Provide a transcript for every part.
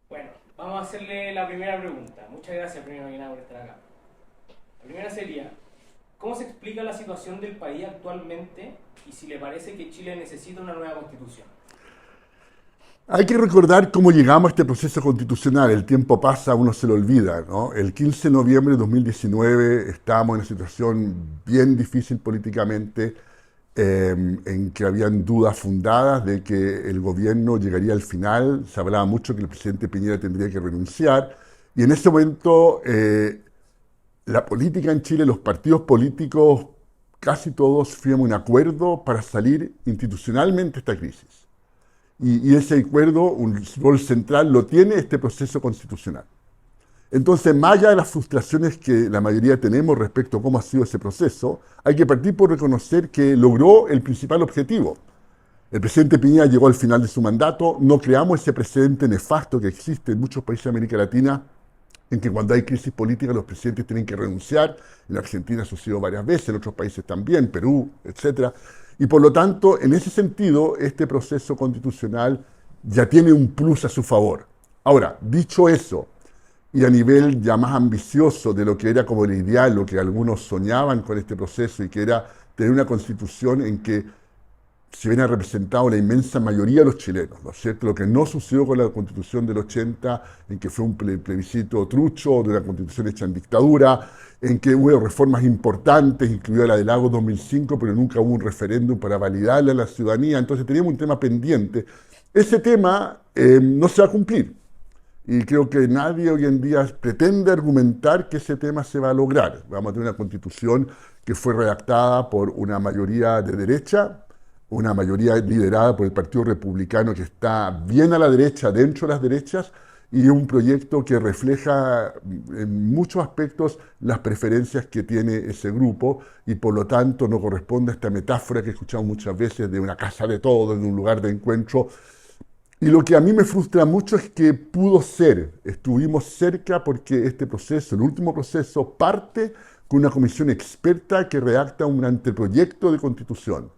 Bueno, vamos a hacerle la primera pregunta. Muchas gracias, primero que nada, por estar acá. La primera sería, ¿cómo se explica la situación del país actualmente y si le parece que Chile necesita una nueva constitución? Hay que recordar cómo llegamos a este proceso constitucional. El tiempo pasa, uno se lo olvida, ¿no? El 15 de noviembre de 2019 estábamos en una situación bien difícil políticamente, en que habían dudas fundadas de que el gobierno llegaría al final. Se hablaba mucho que el presidente Piñera tendría que renunciar. Y en ese momento la política en Chile, los partidos políticos, casi todos firmamos un acuerdo para salir institucionalmente de esta crisis. Y ese acuerdo, un rol central, lo tiene este proceso constitucional. Entonces, más allá de las frustraciones que la mayoría tenemos respecto a cómo ha sido ese proceso, hay que partir por reconocer que logró el principal objetivo. El presidente Piñera llegó al final de su mandato, no creamos ese precedente nefasto que existe en muchos países de América Latina, en que cuando hay crisis política los presidentes tienen que renunciar. En Argentina ha sucedido varias veces, en otros países también, Perú, etc. Y por lo tanto, en ese sentido, este proceso constitucional ya tiene un plus a su favor. Ahora, dicho eso, y a nivel ya más ambicioso de lo que era como el ideal, lo que algunos soñaban con este proceso, y que era tener una constitución en que se hubiera representado la inmensa mayoría de los chilenos, ¿no es cierto? Lo que no sucedió con la Constitución del 80, en que fue un plebiscito trucho, de una Constitución hecha en dictadura, en que hubo reformas importantes, incluida la del Lago 2005, pero nunca hubo un referéndum para validarla a la ciudadanía. Entonces teníamos un tema pendiente. Ese tema no se va a cumplir. Y creo que nadie hoy en día pretende argumentar que ese tema se va a lograr. Vamos a tener una Constitución que fue redactada por una mayoría de derecha, una mayoría liderada por el Partido Republicano, que está bien a la derecha, dentro de las derechas, y un proyecto que refleja en muchos aspectos las preferencias que tiene ese grupo, y por lo tanto no corresponde a esta metáfora que he escuchado muchas veces de una casa de todos, de un lugar de encuentro. Y lo que a mí me frustra mucho es que pudo ser, estuvimos cerca, porque este proceso, el último proceso, parte con una comisión experta que redacta un anteproyecto de constitución.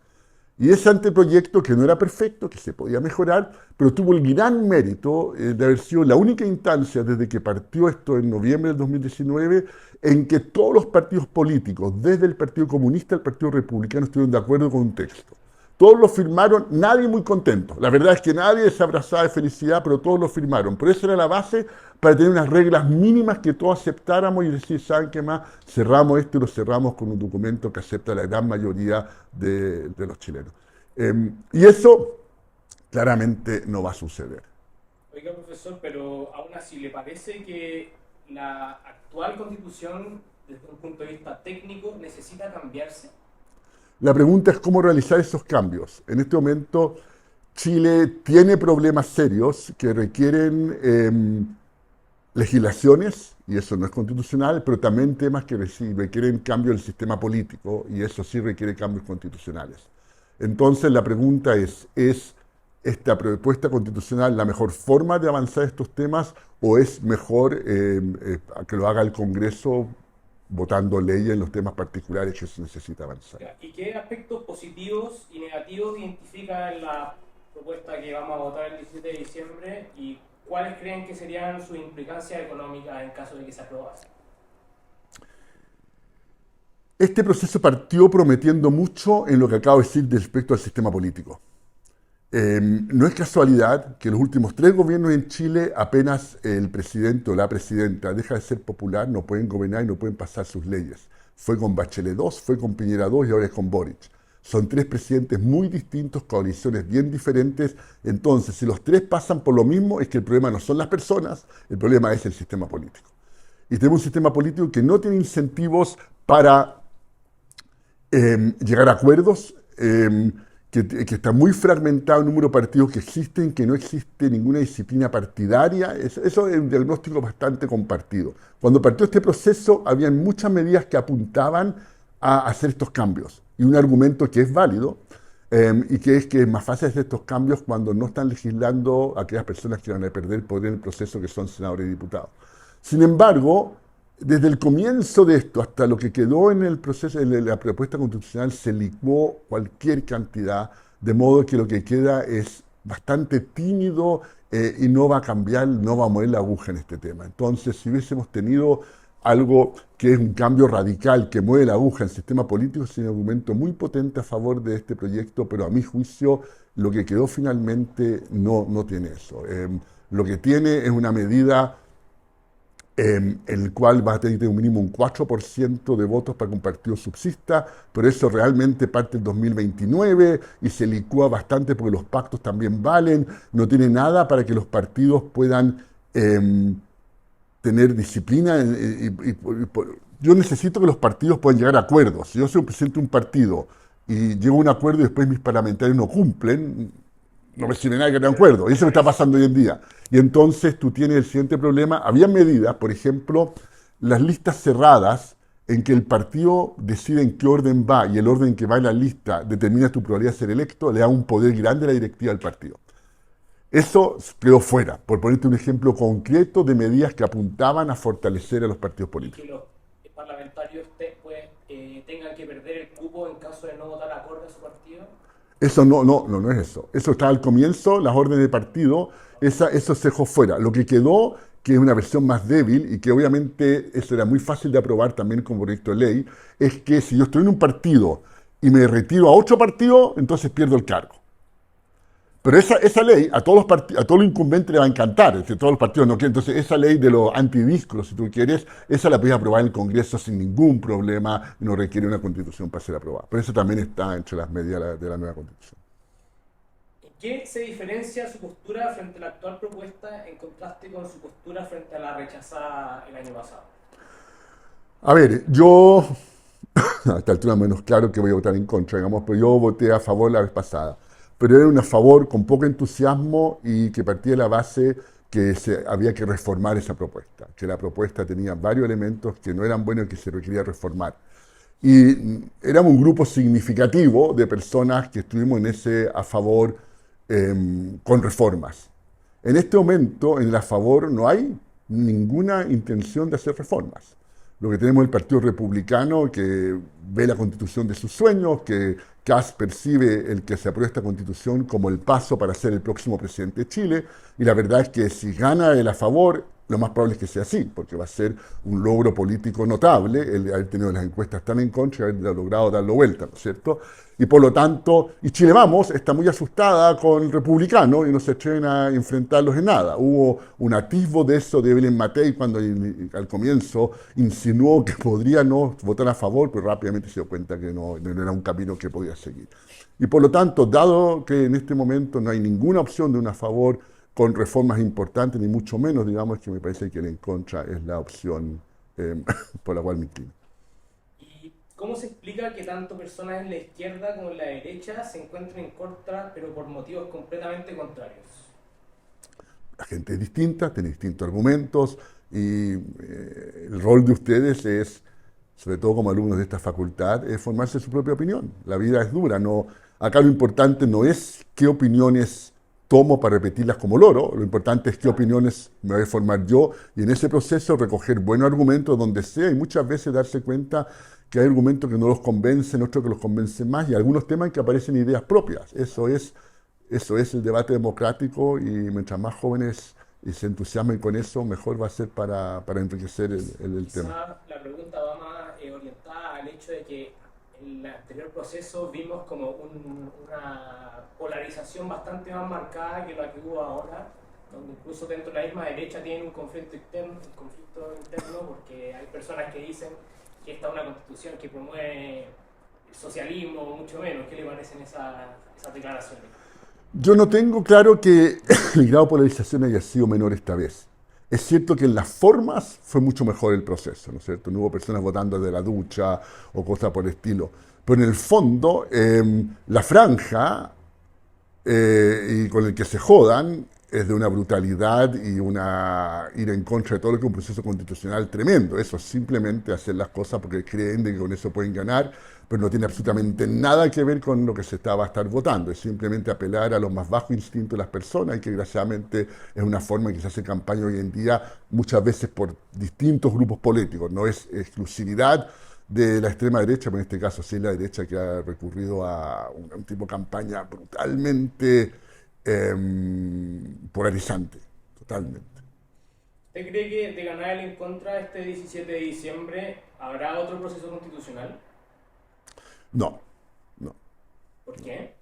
Y ese anteproyecto, que no era perfecto, que se podía mejorar, pero tuvo el gran mérito de haber sido la única instancia desde que partió esto en noviembre del 2019, en que todos los partidos políticos, desde el Partido Comunista al Partido Republicano, estuvieron de acuerdo con un texto. Todos lo firmaron, nadie muy contento. La verdad es que nadie se abrazaba de felicidad, pero todos lo firmaron. Por eso era la base para tener unas reglas mínimas que todos aceptáramos y decir, ¿saben qué más? Cerramos esto y lo cerramos con un documento que acepta la gran mayoría de los chilenos. Y eso claramente no va a suceder. Oiga, profesor, pero aún así, ¿le parece que la actual constitución, desde un punto de vista técnico, necesita cambiarse? La pregunta es cómo realizar esos cambios. En este momento, Chile tiene problemas serios que requieren legislaciones, y eso no es constitucional, pero también temas que requieren cambio del sistema político, y eso sí requiere cambios constitucionales. Entonces la pregunta ¿es esta propuesta constitucional la mejor forma de avanzar estos temas, o es mejor que lo haga el Congreso votando leyes en los temas particulares que se necesita avanzar? ¿Y qué aspectos positivos y negativos identifica en la propuesta que vamos a votar el 17 de diciembre y cuáles creen que serían sus implicancias económicas en caso de que se aprobase? Este proceso partió prometiendo mucho en lo que acabo de decir respecto al sistema político. No es casualidad que los últimos 3 gobiernos en Chile, apenas el presidente o la presidenta deja de ser popular, no pueden gobernar y no pueden pasar sus leyes. Fue con Bachelet 2, fue con Piñera 2 y ahora es con Boric. Son 3 presidentes muy distintos, coaliciones bien diferentes. Entonces, si los 3 pasan por lo mismo, es que el problema no son las personas, el problema es el sistema político. Y tenemos un sistema político que no tiene incentivos para llegar a acuerdos, que está muy fragmentado el número de partidos que existen, que no existe ninguna disciplina partidaria. Eso es un diagnóstico bastante compartido. Cuando partió este proceso, había muchas medidas que apuntaban a hacer estos cambios. Y un argumento que es válido, y que es más fácil hacer estos cambios cuando no están legislando aquellas personas que van a perder poder en el proceso, que son senadores y diputados. Sin embargo, desde el comienzo de esto hasta lo que quedó en el proceso, en la propuesta constitucional, se licuó cualquier cantidad, de modo que lo que queda es bastante tímido y no va a cambiar, no va a mover la aguja en este tema. Entonces, si hubiésemos tenido algo que es un cambio radical, que mueve la aguja en el sistema político, es un argumento muy potente a favor de este proyecto, pero a mi juicio lo que quedó finalmente no tiene eso. Lo que tiene es una medida en el cual va a tener un mínimo un 4% de votos para que un partido subsista, pero eso realmente parte del 2029 y se licúa bastante porque los pactos también valen, no tiene nada para que los partidos puedan tener disciplina. Yo necesito que los partidos puedan llegar a acuerdos. Si yo soy presidente de un partido y llego a un acuerdo y después mis parlamentarios no cumplen, no me sirve nada que tengan acuerdo. Y eso me está pasando hoy en día. Y entonces tú tienes el siguiente problema. Había medidas, por ejemplo, las listas cerradas, en que el partido decide en qué orden va y el orden que va en la lista determina tu probabilidad de ser electo, le da un poder grande a la directiva del partido. Eso quedó fuera, por ponerte un ejemplo concreto de medidas que apuntaban a fortalecer a los partidos políticos. Y que los parlamentarios tengan que perder el cupo en caso de no votar acorde a su partido. Eso no es eso. Eso estaba al comienzo, las órdenes de partido, eso se dejó fuera. Lo que quedó, que es una versión más débil y que obviamente eso era muy fácil de aprobar también como proyecto de ley, es que si yo estoy en un partido y me retiro a otro partido, entonces pierdo el cargo. Pero esa ley a todos los incumbentes le va a encantar, es decir, todos los partidos no quieren. Entonces esa ley de los antidiscos, si tú quieres, esa la puedes aprobar en el Congreso sin ningún problema, no requiere una constitución para ser aprobada. Pero eso también está entre las medidas de la nueva constitución. ¿En qué se diferencia su postura frente a la actual propuesta en contraste con su postura frente a la rechazada el año pasado? A ver, yo, a esta altura menos claro que voy a votar en contra, digamos, pero yo voté a favor la vez pasada. Pero era un a favor con poco entusiasmo y que partía de la base que había que reformar esa propuesta, que la propuesta tenía varios elementos que no eran buenos y que se requería reformar. Y éramos un grupo significativo de personas que estuvimos en ese a favor con reformas. En este momento, en el a favor, no hay ninguna intención de hacer reformas. Lo que tenemos es el Partido Republicano que ve la Constitución de sus sueños, que Kast percibe el que se apruebe esta Constitución como el paso para ser el próximo presidente de Chile, y la verdad es que si gana el a favor, lo más probable es que sea así, porque va a ser un logro político notable el haber tenido las encuestas tan en contra y haber logrado darlo vuelta, ¿no es cierto? Y por lo tanto, y Chile Vamos está muy asustada con el republicano y no se atreven a enfrentarlos en nada. Hubo un atisbo de eso de Evelyn Matei cuando al comienzo insinuó que podría no votar a favor, pero rápidamente se dio cuenta que no era un camino que podía seguir. Y por lo tanto, dado que en este momento no hay ninguna opción de un a favor con reformas importantes, ni mucho menos, digamos, que me parece que el en contra es la opción por la cual me inclino. ¿Y cómo se explica que tanto personas en la izquierda como en la derecha se encuentren en contra, pero por motivos completamente contrarios? La gente es distinta, tiene distintos argumentos, y el rol de ustedes es, sobre todo como alumnos de esta facultad, es formarse su propia opinión. La vida es dura. Acá lo importante no es qué opiniones tomo para repetirlas como loro, lo importante es qué opiniones me voy a formar yo y en ese proceso recoger buenos argumentos donde sea y muchas veces darse cuenta que hay argumentos que no los convencen, otros que los convencen más y algunos temas en que aparecen ideas propias. Eso es el debate democrático y mientras más jóvenes y se entusiasmen con eso, mejor va a ser para enriquecer el tema. La pregunta va más orientada al hecho de que en el anterior proceso vimos como una polarización bastante más marcada que la que hubo ahora, donde incluso dentro de la misma derecha tienen un conflicto interno porque hay personas que dicen que esta es una constitución que promueve el socialismo, mucho menos. ¿Qué le parecen esas declaraciones? Yo no tengo claro que el grado de polarización haya sido menor esta vez. Es cierto que en las formas fue mucho mejor el proceso, ¿no es cierto? No hubo personas votando desde la ducha o cosas por el estilo. Pero en el fondo, la franja y con el que se jodan es de una brutalidad y ir en contra de todo lo que es un proceso constitucional tremendo. Eso es simplemente hacer las cosas porque creen de que con eso pueden ganar, pero no tiene absolutamente nada que ver con lo que va a estar votando. Es simplemente apelar a los más bajos instintos de las personas y que desgraciadamente es una forma en que se hace campaña hoy en día muchas veces por distintos grupos políticos. No es exclusividad de la extrema derecha, pero en este caso sí es la derecha que ha recurrido a un tipo de campaña brutalmente polarizante, totalmente. ¿Usted cree que de ganar el en contra este 17 de diciembre habrá otro proceso constitucional? No, no. ¿Por qué?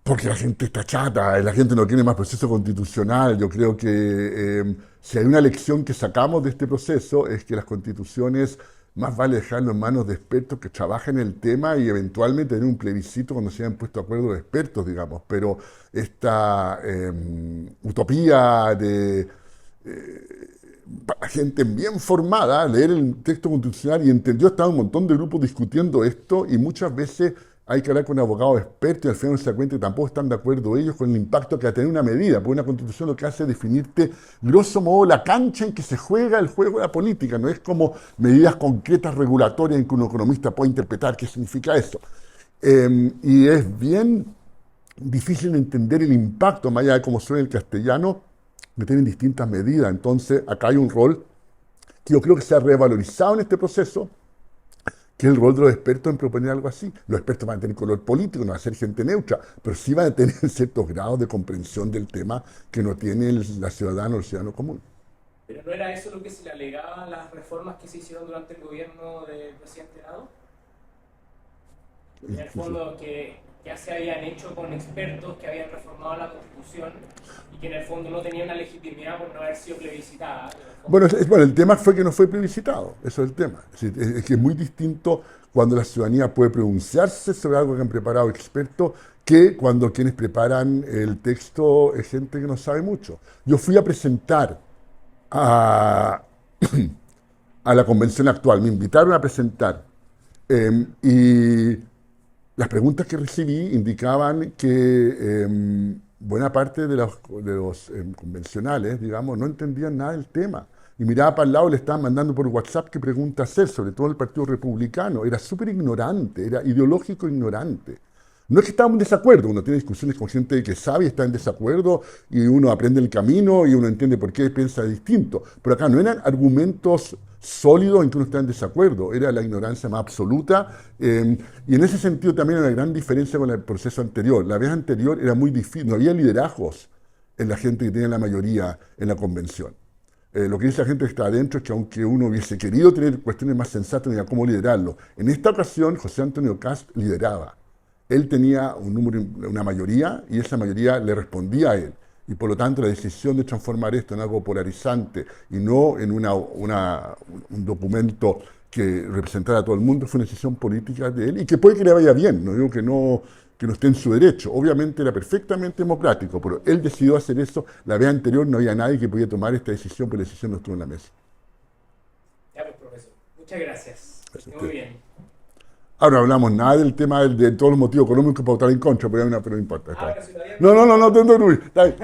Porque la gente está chata, la gente no quiere más proceso constitucional. Yo creo que si hay una lección que sacamos de este proceso es que las constituciones más vale dejarlo en manos de expertos que trabajen el tema y eventualmente tener un plebiscito cuando se hayan puesto de acuerdo de expertos, digamos. Pero esta utopía de gente bien formada, leer el texto constitucional y entendió, estaba un montón de grupos discutiendo esto y muchas veces hay que hablar con abogados expertos y al final no se da cuenta que tampoco están de acuerdo ellos con el impacto que va a tener una medida, porque una constitución lo que hace es definirte grosso modo la cancha en que se juega el juego de la política, no es como medidas concretas regulatorias en que un economista puede interpretar qué significa eso. Y es bien difícil entender el impacto, más allá de cómo suena el castellano, que tienen distintas medidas. Entonces, acá hay un rol que yo creo que se ha revalorizado en este proceso, que es el rol de los expertos en proponer algo así. Los expertos van a tener color político, no van a ser gente neutra, pero sí van a tener ciertos grados de comprensión del tema que no tiene la ciudadana o el ciudadano común. ¿Pero no era eso lo que se le alegaba a las reformas que se hicieron durante el gobierno del presidente Lado? En el fondo que ya se habían hecho con expertos que habían reformado la Constitución y que en el fondo no tenía una legitimidad por no haber sido plebiscitada. Bueno, el tema fue que no fue plebiscitado, eso es el tema. Es que es muy distinto cuando la ciudadanía puede pronunciarse sobre algo que han preparado expertos que cuando quienes preparan el texto es gente que no sabe mucho. Yo fui a presentar a la convención actual, me invitaron a presentar y las preguntas que recibí indicaban que buena parte de los convencionales, digamos, no entendían nada del tema. Y miraba para el lado y le estaban mandando por WhatsApp qué pregunta hacer, sobre todo el Partido Republicano. Era súper ignorante, era ideológico ignorante. No es que estábamos en desacuerdo, uno tiene discusiones con gente que sabe y está en desacuerdo y uno aprende el camino y uno entiende por qué piensa distinto. Pero acá no eran argumentos sólidos en que uno está en desacuerdo, era la ignorancia más absoluta y en ese sentido también hay una gran diferencia con el proceso anterior. La vez anterior era muy difícil, no había liderazgos en la gente que tenía la mayoría en la convención. Lo que dice la gente que está adentro es que aunque uno hubiese querido tener cuestiones más sensatas, no había cómo liderarlo. En esta ocasión José Antonio Kast lideraba. Él tenía una mayoría y esa mayoría le respondía a él. Y por lo tanto la decisión de transformar esto en algo polarizante y no en un documento que representara a todo el mundo fue una decisión política de él y que puede que le vaya bien, no digo que no esté en su derecho. Obviamente era perfectamente democrático, pero él decidió hacer eso. La vez anterior no había nadie que podía tomar esta decisión, pero la decisión no estuvo en la mesa. Ya pues, profesor. Muchas gracias. Muy bien. Ahora no hablamos nada del tema de todos los motivos económicos para votar en contra, pero no importa. Pero si No, está bien.